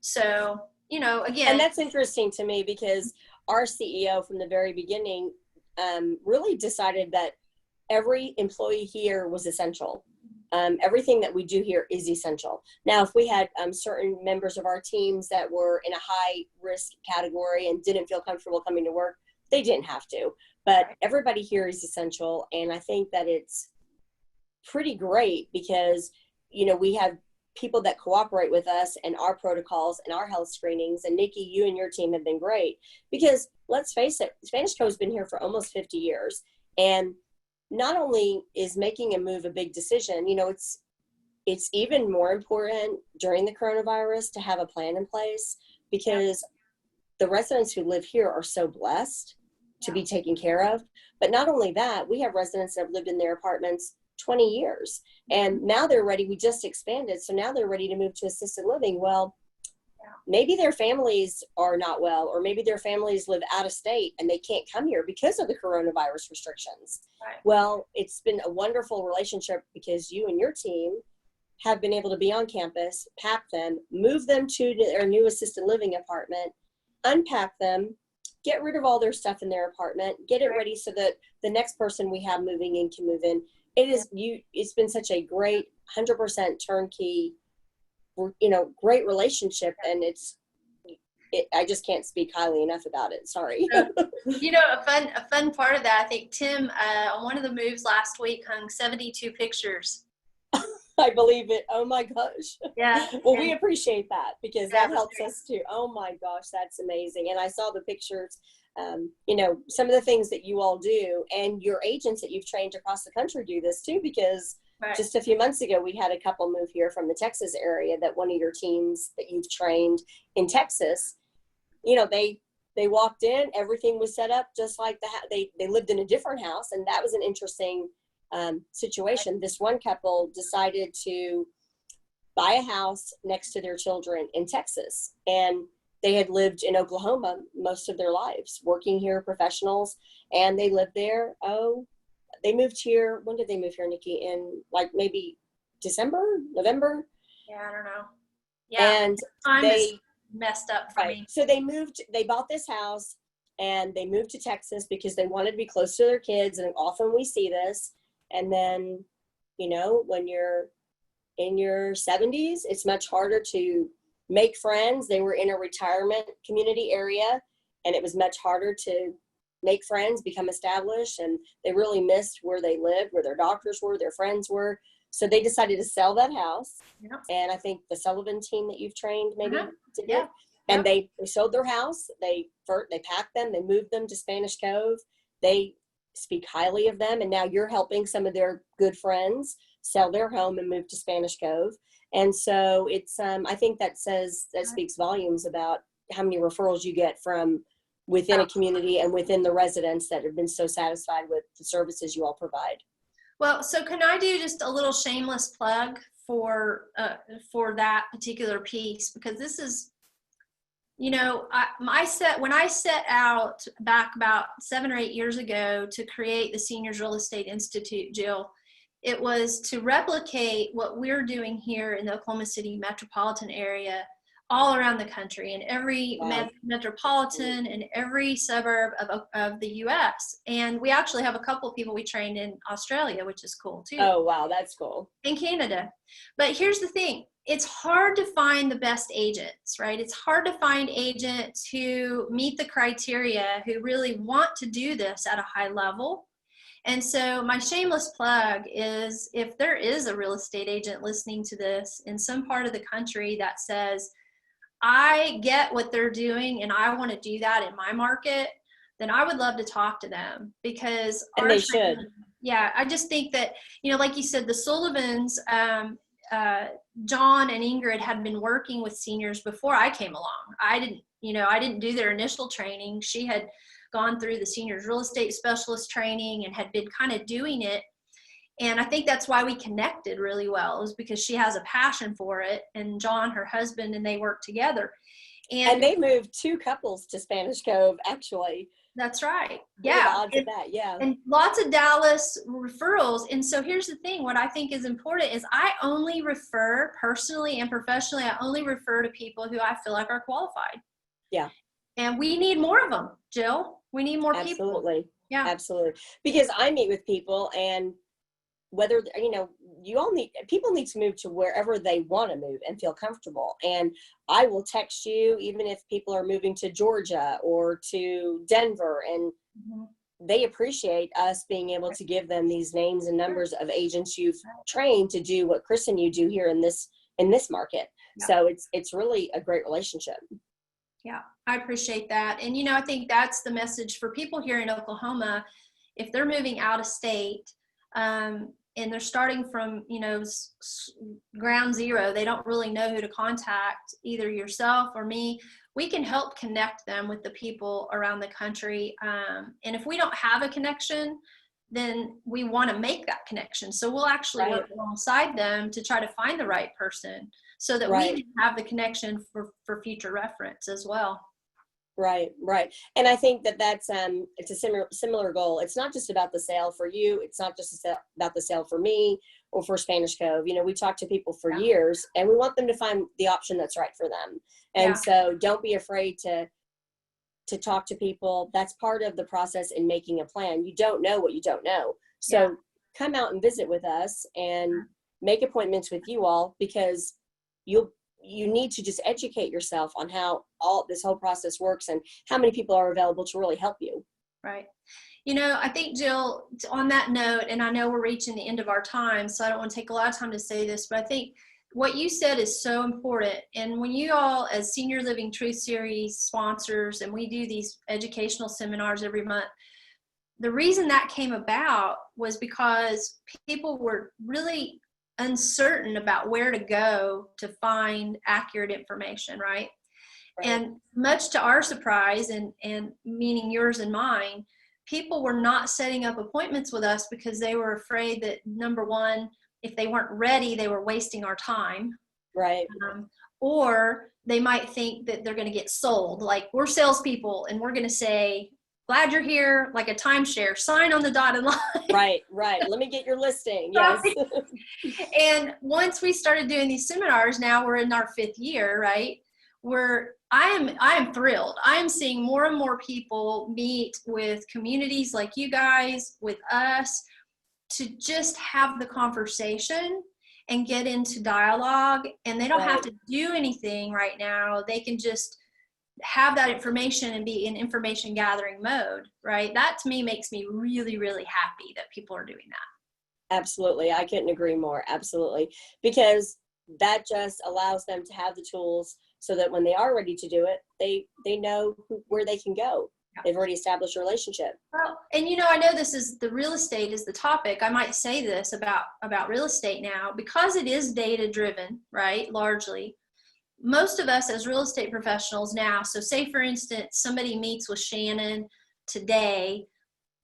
[SPEAKER 2] So, again.
[SPEAKER 1] And that's interesting to me because our CEO from the very beginning really decided that every employee here was essential. Everything that we do here is essential. Now, if we had certain members of our teams that were in a high risk category and didn't feel comfortable coming to work, they didn't have to. But everybody here is essential. And I think that it's pretty great because, we have people that cooperate with us and our protocols and our health screenings. And Nikki, you and your team have been great because let's face it, Spanish Cove's been here for almost 50 years. And not only is making a move a big decision, it's even more important during the coronavirus to have a plan in place because the residents who live here are so blessed to be taken care of. But not only that, we have residents that have lived in their apartments 20 years and now they're ready. We just expanded. So now they're ready to move to assisted living. Well, maybe their families are not well, or maybe their families live out of state and they can't come here because of the coronavirus restrictions. Right. Well, it's been a wonderful relationship because you and your team have been able to be on campus, pack them, move them to their new assisted living apartment, unpack them, get rid of all their stuff in their apartment, get it ready so that the next person we have moving in can move in. It's been such a great 100% turnkey, great relationship, and I just can't speak highly enough about it. Sorry.
[SPEAKER 2] A fun part of that, I think Tim on one of the moves last week hung 72 pictures.
[SPEAKER 1] I believe it. Oh my gosh.
[SPEAKER 2] Yeah.
[SPEAKER 1] Well, we appreciate that because that helps us too. Oh my gosh, that's amazing. And I saw the pictures, some of the things that you all do and your agents that you've trained across the country do this too, because just a few months ago, we had a couple move here from the Texas area that one of your teams that you've trained in Texas, they walked in, everything was set up just like they lived in a different house. And that was an interesting situation. This one couple decided to buy a house next to their children in Texas. And they had lived in Oklahoma most of their lives, working here, professionals, and they lived there. They moved here. When did they move here, Nikki? In like maybe December, November?
[SPEAKER 2] Yeah, I don't know. Yeah,
[SPEAKER 1] and
[SPEAKER 2] time is messed up for me.
[SPEAKER 1] So they bought this house and they moved to Texas because they wanted to be close to their kids. And often we see this. And then, when you're in your 70s, it's much harder to make friends. They were in a retirement community area and it was much harder to make friends, become established, and they really missed where they lived, where their doctors were, their friends were. So they decided to sell that house. Yep. And I think the Sullivan team that you've trained maybe did it. And they sold their house. They packed them. They moved them to Spanish Cove. They speak highly of them. And now you're helping some of their good friends sell their home and move to Spanish Cove. And so it's, I think that speaks volumes about how many referrals you get from within a community and within the residents that have been so satisfied with the services you all provide. Well,
[SPEAKER 2] so can I do just a little shameless plug for that particular piece? Because this is, when I set out back about 7 or 8 years ago to create the Seniors Real Estate Institute, Jill, it was to replicate what we're doing here in the Oklahoma City metropolitan area all around the country, in every metropolitan and every suburb of the U.S. And we actually have a couple of people we trained in Australia, which is cool too.
[SPEAKER 1] Oh, wow, that's cool.
[SPEAKER 2] In Canada. But here's the thing. It's hard to find the best agents, right? It's hard to find agents who meet the criteria, who really want to do this at a high level. And so my shameless plug is, if there is a real estate agent listening to this in some part of the country that says, I get what they're doing and I want to do that in my market, then I would love to talk to them, because
[SPEAKER 1] they should.
[SPEAKER 2] Yeah, I just think that, like you said, the Sullivans, John and Ingrid had been working with seniors before I came along. I didn't do their initial training. She had gone through the Seniors Real Estate Specialist training and had been kind of doing it. And I think that's why we connected really well. It was because she has a passion for it, and John, her husband, and they work together.
[SPEAKER 1] And they moved 2 couples to Spanish Cove, actually.
[SPEAKER 2] That's right.
[SPEAKER 1] What are
[SPEAKER 2] Yeah.
[SPEAKER 1] the odds of that? Yeah.
[SPEAKER 2] And lots of Dallas referrals. And so here's the thing, what I think is important is I only refer personally and professionally, I only refer to people who I feel like are qualified.
[SPEAKER 1] Yeah.
[SPEAKER 2] And we need more of them, Jill. We need more people.
[SPEAKER 1] Absolutely.
[SPEAKER 2] Yeah.
[SPEAKER 1] Absolutely. Because I meet with people, and whether, people need to move to wherever they want to move and feel comfortable. And I will text you, even if people are moving to Georgia or to Denver, and they appreciate us being able to give them these names and numbers of agents you've trained to do what Chris and you do here in this market. Yeah. So it's really a great relationship.
[SPEAKER 2] Yeah, I appreciate that. And, I think that's the message for people here in Oklahoma. If they're moving out of state, and they're starting from, ground zero, they don't really know who to contact, either yourself or me. We can help connect them with the people around the country. And if we don't have a connection, then we want to make that connection. So we'll actually work alongside them to try to find the right person so that we can have the connection for future reference as well.
[SPEAKER 1] Right. And I think that's it's a similar goal. It's not just about the sale for you. It's not just about the sale for me or for Spanish Cove. We talk to people for years, and we want them to find the option that's right for them. And so don't be afraid to talk to people. That's part of the process in making a plan. You don't know what you don't know. So come out and visit with us and make appointments with you all, because you need to just educate yourself on how all this whole process works and how many people are available to really help you.
[SPEAKER 2] Right. I think, Jill, on that note, and I know we're reaching the end of our time, so I don't want to take a lot of time to say this, but I think what you said is so important. And when you all, as Senior Living Truth Series sponsors, and we do these educational seminars every month, the reason that came about was because people were really uncertain about where to go to find accurate information, right? And much to our surprise, and meaning yours and mine, people were not setting up appointments with us because they were afraid that, number one, if they weren't ready, they were wasting our time.
[SPEAKER 1] Right.
[SPEAKER 2] Or they might think that they're going to get sold. Like, we're salespeople and we're going to say, glad you're here, like a timeshare, sign on the dotted line. Right.
[SPEAKER 1] Let me get your listing. Yes.
[SPEAKER 2] And once we started doing these seminars, now we're in our 5th year, right? I am thrilled. I am seeing more and more people meet with communities like you guys, with us, to just have the conversation and get into dialogue. And they don't have to do anything right now. They can just have that information and be in information gathering mode, right? That to me makes me really, really happy that people are doing that.
[SPEAKER 1] Absolutely. I couldn't agree more. Absolutely. Because that just allows them to have the tools so that when they are ready to do it, they know where they can go. Yeah. They've already established a relationship.
[SPEAKER 2] Well, and I know this is the real estate is the topic. I might say this about real estate now, because it is data driven, right? Largely. Most of us as real estate professionals now, so say for instance, somebody meets with Shannon today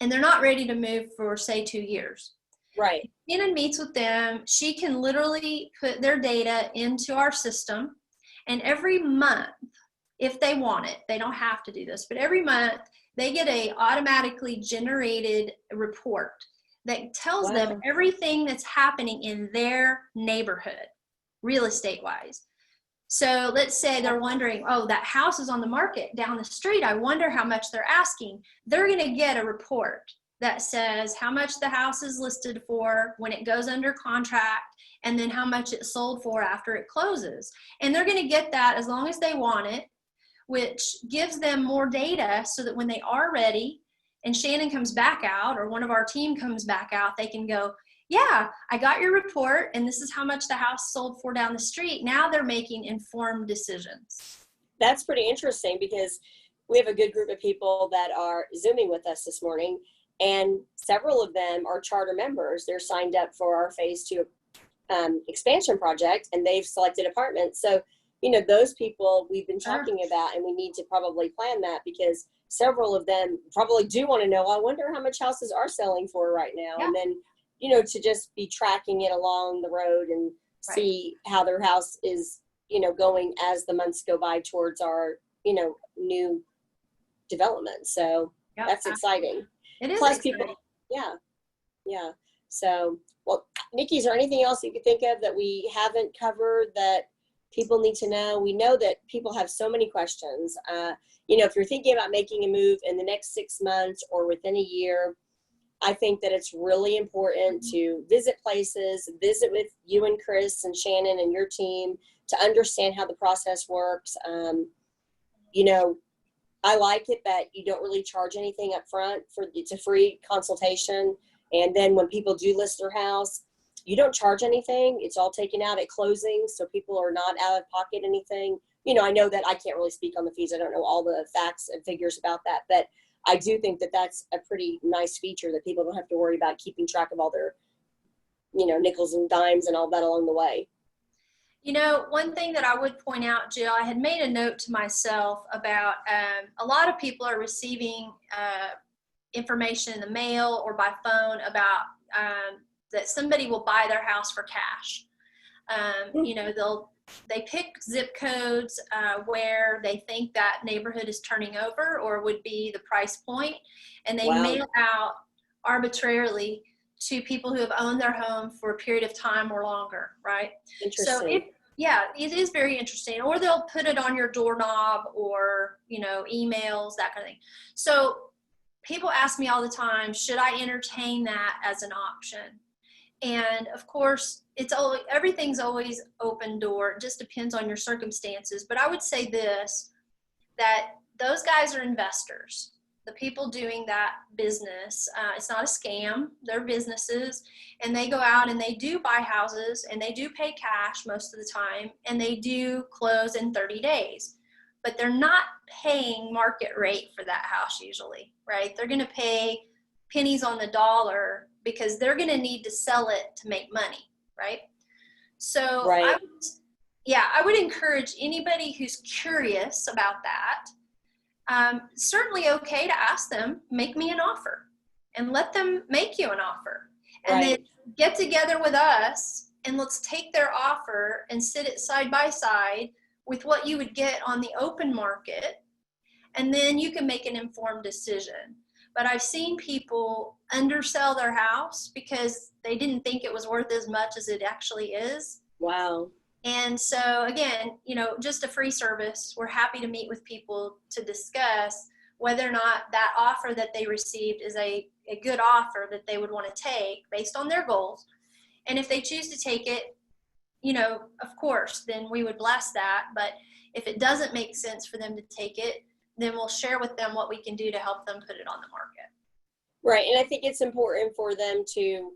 [SPEAKER 2] and they're not ready to move for say 2 years.
[SPEAKER 1] Right.
[SPEAKER 2] Shannon meets with them. She can literally put their data into our system, and every month, if they want it, they don't have to do this, but every month they get a automatically generated report that tells them everything that's happening in their neighborhood, real estate wise. So let's say they're wondering, oh, that house is on the market down the street. I wonder how much they're asking. They're going to get a report that says how much the house is listed for when it goes under contract, and then how much it sold for after it closes. And they're going to get that as long as they want it, which gives them more data so that when they are ready and Shannon comes back out or one of our team comes back out, they can go, yeah, I got your report and this is how much the house sold for down the street. Now they're making informed decisions.
[SPEAKER 1] That's pretty interesting, because we have a good group of people that are Zooming with us this morning, and several of them are charter members. They're signed up for our phase 2 expansion project, and they've selected apartments. So, those people we've been talking about, and we need to probably plan that, because several of them probably do want to know, I wonder how much houses are selling for right now. Yeah. And then you know, to just be tracking it along the road and see how their house is, you know, going as the months go by towards our, you know, new development. So that's exciting.
[SPEAKER 2] It is
[SPEAKER 1] Plus
[SPEAKER 2] exciting.
[SPEAKER 1] people, yeah. So, well, Nikki, is there anything else you could think of that we haven't covered that people need to know? We know that people have so many questions. You know, if you're thinking about making a move in the next 6 months or within a year, I think that it's really important to visit places, visit with you and Chris and Shannon and your team to understand how the process works. You know, I like it that you don't really charge anything up front. It's a free consultation. And then when people do list their house, you don't charge anything. It's all taken out at closing, so people are not out of pocket anything. You know, I know that I can't really speak on the fees. I don't know all the facts and figures about that, but I do think that that's a pretty nice feature that people don't have to worry about keeping track of all their, you know, nickels and dimes and all that along the way.
[SPEAKER 2] You know, one thing that I would point out, Jill, I had made a note to myself about a lot of people are receiving information in the mail or by phone about that somebody will buy their house for cash. You know, they pick zip codes where they think that neighborhood is turning over or would be the price point, and they mail out arbitrarily to people who have owned their home for a period of time or longer, right?
[SPEAKER 1] Interesting.
[SPEAKER 2] So it is very interesting. Or they'll put it on your doorknob or, you know, emails, that kind of thing. So people ask me all the time, should I entertain that as an option? And of course, everything's always open door. It just depends on your circumstances. But I would say this, that those guys are investors. The people doing that business, it's not a scam. They're businesses, and they go out and they do buy houses, and they do pay cash most of the time, and they do close in 30 days. But they're not paying market rate for that house usually, right? They're going to pay pennies on the dollar because they're going to need to sell it to make money, right? So I would encourage anybody who's curious about that, certainly okay to ask them, make me an offer, and let them make you an offer. And then get together with us and let's take their offer and sit it side by side with what you would get on the open market. And then you can make an informed decision. But I've seen people undersell their house because they didn't think it was worth as much as it actually is.
[SPEAKER 1] Wow.
[SPEAKER 2] And so again, you know, just a free service. We're happy to meet with people to discuss whether or not that offer that they received is a good offer that they would want to take based on their goals. And if they choose to take it, you know, of course, then we would bless that. But if it doesn't make sense for them to take it, then we'll share with them what we can do to help them put it on the market.
[SPEAKER 1] Right. And I think it's important for them to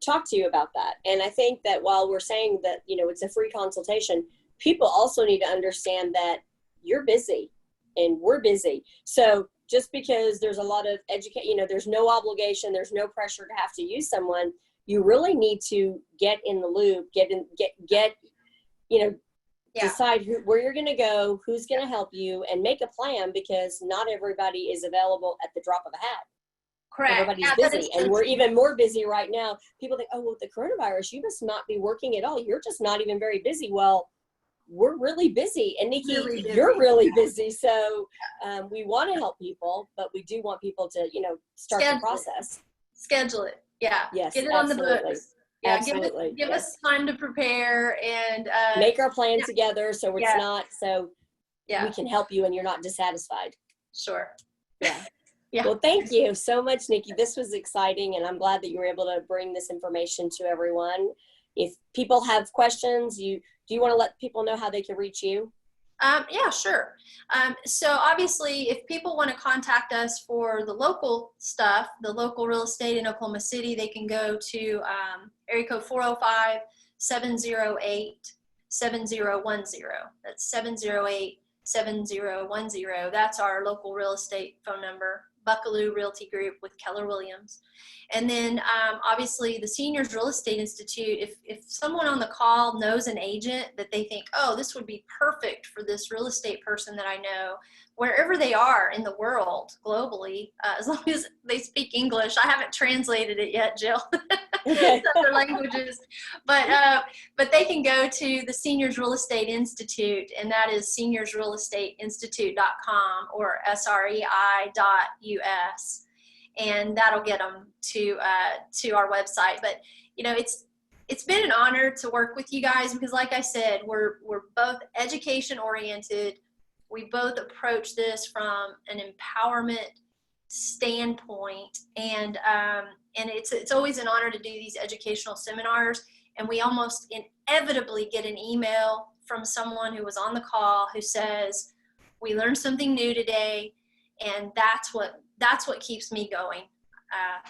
[SPEAKER 1] talk to you about that. And I think that while we're saying that, you know, it's a free consultation, people also need to understand that you're busy and we're busy. So just because there's a lot of you know, there's no obligation, there's no pressure to have to use someone, you really need to get in the loop, you know, decide where you're going to go, who's going to help you, and make a plan, because not everybody is available at the drop of a hat.
[SPEAKER 2] Correct.
[SPEAKER 1] Everybody's busy, and we're even more busy right now. People think, oh, well, with the coronavirus, you must not be working at all. You're just not even very busy. Well, we're really busy. And Nikki, you're really busy. So we want to help people, but we do want people to, you know, start the process.
[SPEAKER 2] Schedule it. Yeah.
[SPEAKER 1] Yes.
[SPEAKER 2] Get it on the books. Yeah,
[SPEAKER 1] absolutely.
[SPEAKER 2] Give us time to prepare and
[SPEAKER 1] make our plan together so it's not we can help you and you're not dissatisfied.
[SPEAKER 2] Sure.
[SPEAKER 1] Yeah. Well, thank you so much, Nikki. This was exciting, and I'm glad that you were able to bring this information to everyone. If people have questions, do you want to let people know how they can reach you?
[SPEAKER 2] Yeah, sure. So obviously, if people want to contact us for the local stuff, the local real estate in Oklahoma City, they can go to area code 405-708-7010. That's 708-7010. That's our local real estate phone number. Buckelew Realty Group with Keller Williams. And then obviously the Seniors Real Estate Institute, if someone on the call knows an agent that they think, oh, this would be perfect for this real estate person that I know, wherever they are in the world globally, as long as they speak English. I haven't translated it yet, Jill.
[SPEAKER 1] Okay.
[SPEAKER 2] Other languages, but they can go to the Seniors Real Estate Institute, and that is seniorsrealestateinstitute.com or srei.us, and that'll get them to our website. But it's been an honor to work with you guys, because like I said, we're both education oriented. We both approach this from an empowerment standpoint, and it's always an honor to do these educational seminars. And we almost inevitably get an email from someone who was on the call who says, we learned something new today, and that's what keeps me going.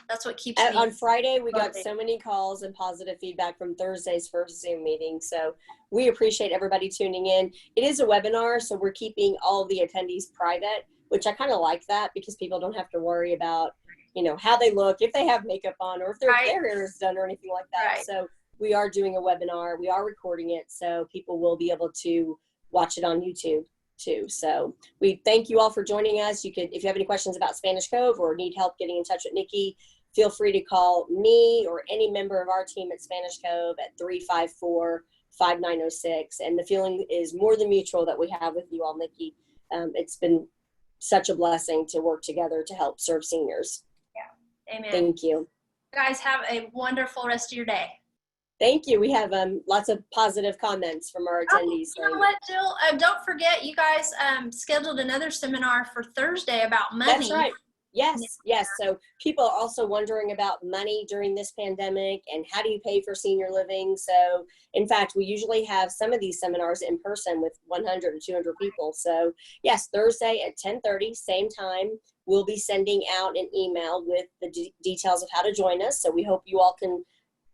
[SPEAKER 2] That's what keeps me.
[SPEAKER 1] On Friday, we got
[SPEAKER 2] motivated.
[SPEAKER 1] so many calls and positive feedback from Thursday's first Zoom meeting. So we appreciate everybody tuning in. It is a webinar, so we're keeping all of the attendees private, which I kind of like that, because people don't have to worry about, how they look, if they have makeup on, or if their hair is done or anything like that.
[SPEAKER 2] Right.
[SPEAKER 1] So we are doing a webinar. We are recording it, so people will be able to watch it on YouTube too. So we thank you all for joining us. You could, if you have any questions about Spanish Cove or need help getting in touch with Nikki, feel free to call me or any member of our team at Spanish Cove at 354-5906. And the feeling is more than mutual that we have with you all, Nikki. It's been such a blessing to work together to help serve seniors.
[SPEAKER 2] Yeah. Amen.
[SPEAKER 1] Thank you.
[SPEAKER 2] You guys have a wonderful rest of your day.
[SPEAKER 1] Thank you. We have lots of positive comments from our attendees.
[SPEAKER 2] You know what, Jill? Don't forget, you guys scheduled another seminar for Thursday about money.
[SPEAKER 1] That's right. Yes. So people are also wondering about money during this pandemic and how do you pay for senior living. So in fact, we usually have some of these seminars in person with 100 or 200 people. So yes, Thursday at 10:30, same time, we'll be sending out an email with the details of how to join us. So we hope you all can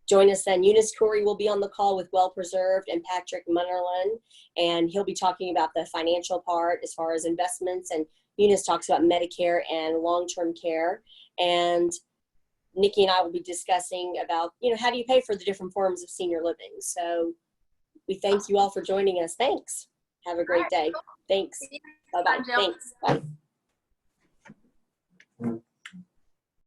[SPEAKER 1] join us then. Eunice Corey will be on the call with Well Preserved and Patrick Munnerlin, and he'll be talking about the financial part as far as investments, and Eunice talks about Medicare and long-term care, and Nikki and I will be discussing about, how do you pay for the different forms of senior living. So we thank you all for joining us. Thanks. Have a great day. Thanks. Bye-bye.
[SPEAKER 2] Bye, Jill.
[SPEAKER 1] Thanks. Bye.